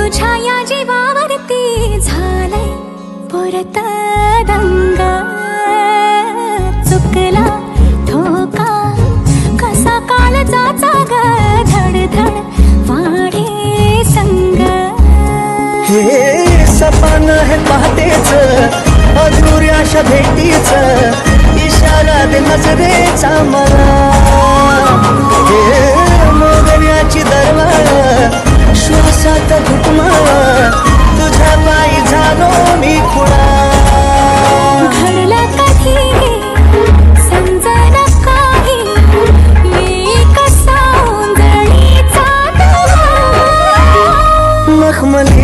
तुझ्या या जीवावरती झालंय परत दंग चुकला धोका कसा काळजाचा ग धडधड वाढे संग हे सपन है पहाटेच अधुऱ्या अशा भेटीच इशारा दे नजरेचा मला हे मोगऱ्याची दरवाळ श्वासात घुटमाळ तुझ्या पायी झालो मी खुळा घडलं कधी समजना काही एक सौंदर्याचा मखमली